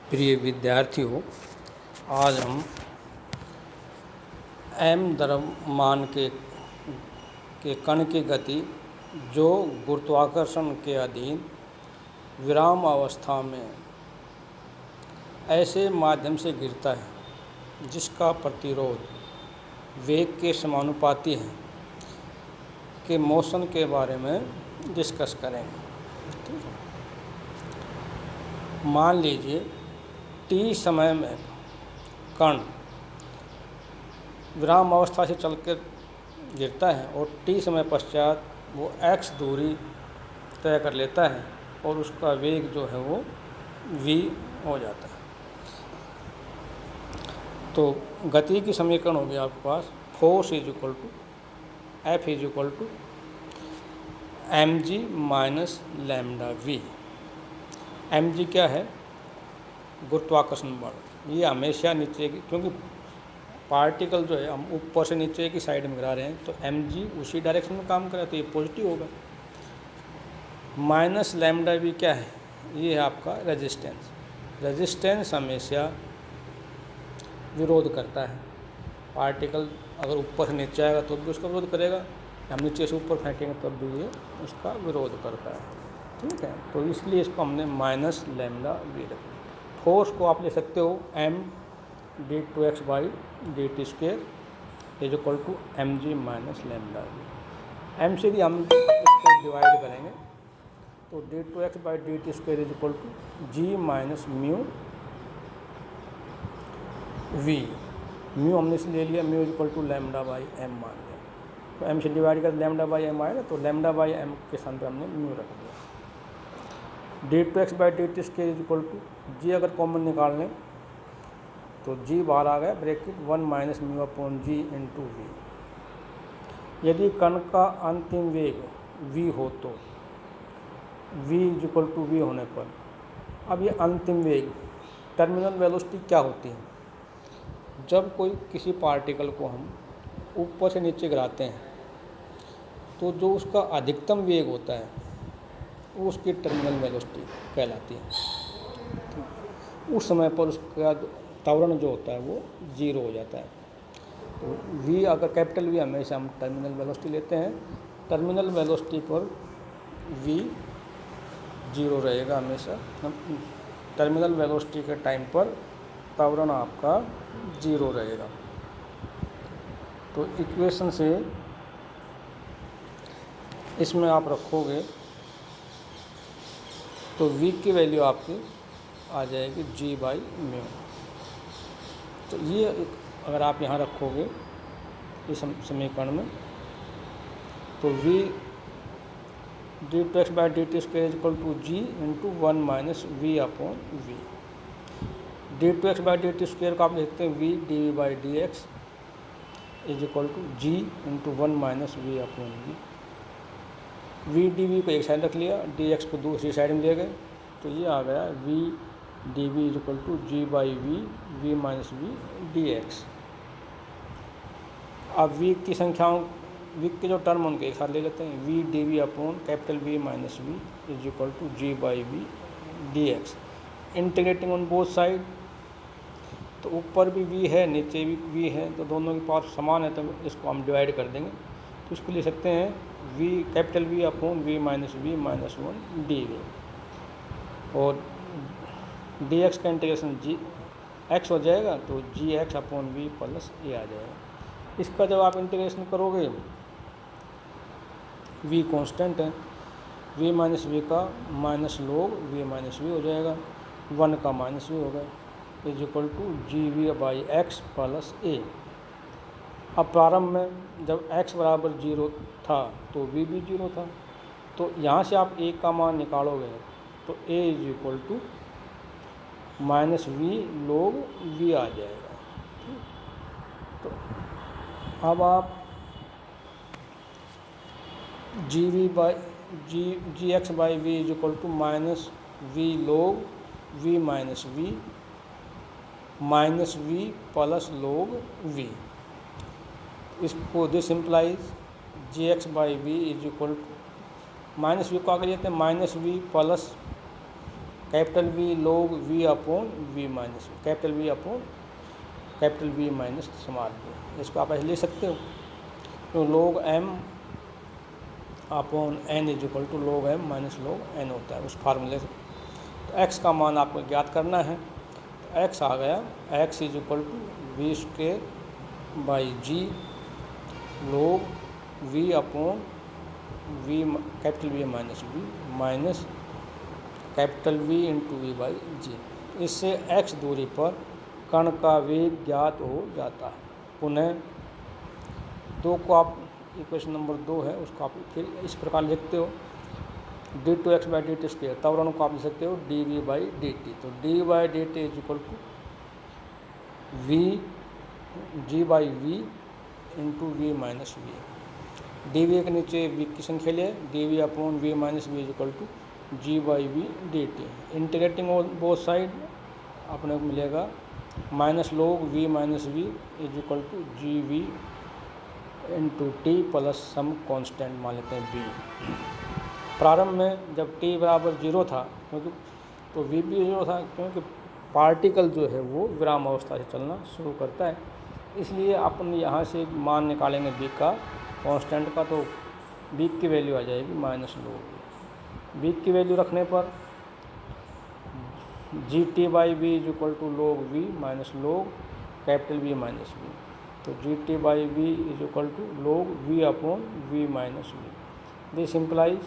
प्रिय विद्यार्थियों, आज हम एम द्रव्यमान के कण की गति जो गुरुत्वाकर्षण के अधीन विराम अवस्था में ऐसे माध्यम से गिरता है जिसका प्रतिरोध वेग के समानुपाती है के मोशन के बारे में डिस्कस करेंगे। ठीक है। मान लीजिए टी समय में कण विराम अवस्था से चलकर गिरता है और टी समय पश्चात वो x दूरी तय कर लेता है और उसका वेग जो है वो v हो जाता है। तो गति की समीकरण होगी आपके पास force is equal to F is equal to M G minus lambda we. M G क्या है? गुरुत्वाकर्षण बल। ये हमेशा नीचे की, क्योंकि पार्टिकल जो है हम ऊपर से नीचे की साइड में गिरा रहे हैं तो एम जी उसी डायरेक्शन में काम करे तो ये पॉजिटिव होगा। माइनस लैम्डा वी क्या है? ये है आपका रेजिस्टेंस। रेजिस्टेंस हमेशा विरोध करता है। पार्टिकल अगर ऊपर से नीचे आएगा तो भी उसका विरोध करेगा, हम नीचे से ऊपर फेंकेंगे तब भी ये उसका विरोध करता है। ठीक है, तो इसलिए इसको हमने माइनस लैम्डा वी रखा। फोर्स को आप ले सकते हो m d two x by D T square is equal to M G minus lambda we. M से भी हम इसको डिवाइड करेंगे तो d two x by D T square is equal to g minus mu v. Mu हमने इसे ले लिया, mu is equal to lambda by m मान लिया। तो एम से डिवाइड कर लैम्डा बाई एम आएगा तो लैम्डा बाई एम के स्थान पर हमने म्यू रख दिया। D two x by D T square is equal to G अगर कॉमन निकाल लें तो जी बाहर आ गया, bracket 1 minus mu upon G into V. यदि कण का अंतिम वेग v हो तो v is equal to V होने पर अब ये अंतिम वेग टर्मिनल वेलोसिटी क्या होती है? जब कोई किसी पार्टिकल को हम ऊपर से नीचे गिराते हैं तो जो उसका अधिकतम वेग होता है वो उसकी टर्मिनल वेलोसिटी कहलाती है। उस समय पर उसका त्वरण जो होता है वो 0 हो जाता है। तो v अगर कैपिटल V हमेशा हम टर्मिनल वेलोसिटी लेते हैं, टर्मिनल वेलोसिटी पर v 0 रहेगा हमेशा। टर्मिनल वेलोसिटी के टाइम पर त्वरण आपका 0 रहेगा। तो इक्वेशन से इसमें आप रखोगे तो v की वैल्यू आपकी आ जाएगी g बाई म्यू। तो ये अगर आप यहाँ रखोगे इस समीकरण में तो v d two x by D T square is equal to g into 1 minus v upon v. D two x by D T square को आप लिखते हैं v d v by d x is equal to g into 1 minus v upon v. V d v को एक side रख लिया, D x को दूसरी साइड में ले गए तो ये आ गया v d v is equal to g by v v minus v D x. अब वी की संख्याओं वी के जो टर्म उनके एक साथ ले लेते हैं, v d v upon capital V minus we is equal to g by we D x. Integrating on both side तो ऊपर भी वी है नीचे भी वी है तो दोनों की पावर समान है तो इसको हम डिवाइड कर देंगे। तो इसको ले सकते हैं V capital V upon we minus one D V और डी एक्स का इंटीग्रेशन जी एक्स हो जाएगा तो G X upon V plus A आ जाएगा। इसका जब आप इंटीग्रेशन करोगे v कांस्टेंट है, v माइनस वी का minus log v minus V हो जाएगा, 1 का माइनस वी होगा is equal to ji V by X plus A. अब प्रारंभ में जब x बराबर 0 था तो v भी 0 था, तो यहाँ से आप a का मान निकालोगे तो a is equal to minus V log v आ जाएगा। तो अब आप G V by G X by V is equal to minus V log we minus V plus log V. इसको this implies G X by V is equal to minus V को आगे लेते हैं minus V plus capital V log v upon v minus capital V upon capital V minus small V. इसको आप ऐसे ले सकते हो, तो log m upon n is equal to log m minus log n होता है उस फार्मूले से। तो x का मान आपको ज्ञात करना है, तो x आ गया x is equal to V square by G log v upon v capital V minus V minus capital V into V by G. इससे x दूरी पर कण का वेग ज्ञात हो जाता है। पुनः 2 को आप इक्वेशन नंबर 2 है उसको आप फिर इस प्रकार लिखते हो d2x by D T square, त्वरण को आप लिख सकते हो dv बाई डी टी। तो d by D T is equal to v g by we into v minus v. D v के नीचे वी की संख्या ले, d v upon we minus we is equal to g by we d t. Integrating both side अपने को मिलेगा minus log we minus we is equal to ji v into t plus some constant मान लेते हैं B. प्रारंभ में जब T बराबर 0 था क्योंकि तो वी भी 0 था, क्योंकि पार्टिकल जो है वो विराम अवस्था से चलना शुरू करता है, इसलिए अपन यहाँ से मान निकालेंगे बी का कांस्टेंट का, तो बी की वैल्यू आ जाएगी माइनस लोग। बी की वैल्यू रखने पर G T by V is equal to log we minus log capital V minus V. तो G T by V is equal to log V upon we minus V. This implies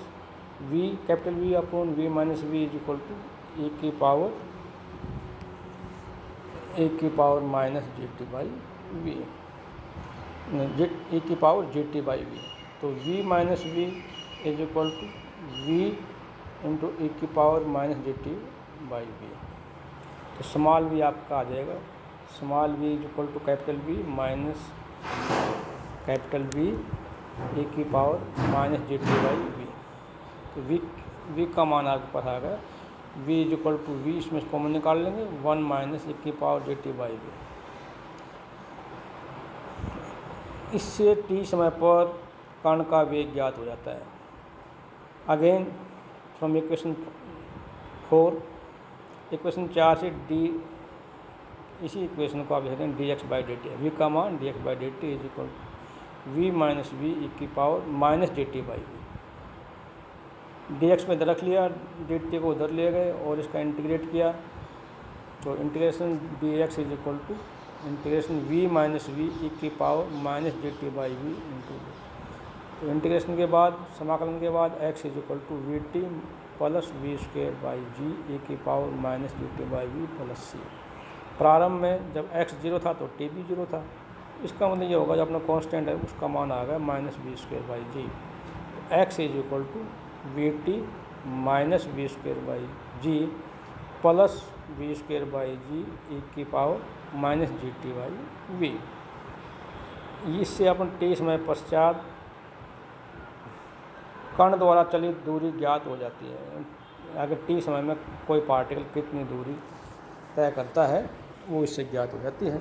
V capital V upon we minus we is equal to A की power minus G T by V, A की power G T by V. तो V minus we is equal to V into ए की power minus G T by V. तो small V आपका आ जाएगा small V is equal to capital V minus capital V A की power minus G T by V. तो V का मान आपके पास आ गया V is equal to V, इसमें कॉमन निकाल लेंगे 1 माइनस ए की power G T by V. इससे टी समय पर कण का वेग ज्ञात हो जाता है। अगेन फ्रॉम इक्वेशन 4, इक्वेशन 4 से डी, इसी इक्वेशन को आप लिखते हैं D X by D T. V का मान D X by D T is equal to V minus V E की power minus D T by we. D X में इधर रख लिया, डी टी को उधर ले गए और इसका इंटीग्रेट किया, तो integration D x is equal to integration V minus V E की power minus D T by we into V. तो इंटीग्रेशन के बाद समाकलन के बाद X is equal to V T plus V square by G A की power minus D T by V plus C. प्रारंभ में जब एक्स 0 था तो टी भी 0 था, इसका मतलब ये होगा जो अपना कांस्टेंट है उसका मान आ गया minus V square by G. तो X is equal to V T minus V square by G plus V square by G A की power minus G T by V. इससे अपन टी समय पश्चात कण द्वारा चलित दूरी ज्ञात हो जाती है। अगर टी समय में कोई पार्टिकल कितनी दूरी तय करता है वो इससे ज्ञात हो जाती है।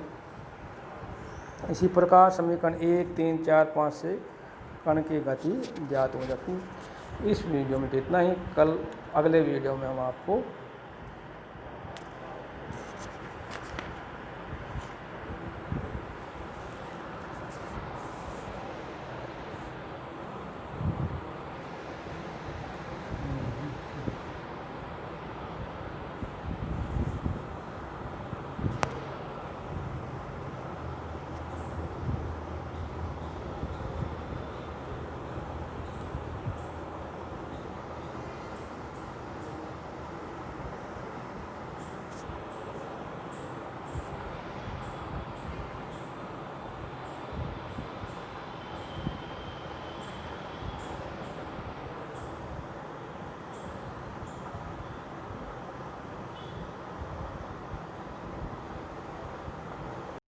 इसी प्रकार समीकरण 1, 3, 4, 5 से कण की गति ज्ञात हो जाती है। इस वीडियो में इतना ही। कल अगले वीडियो में हम आपको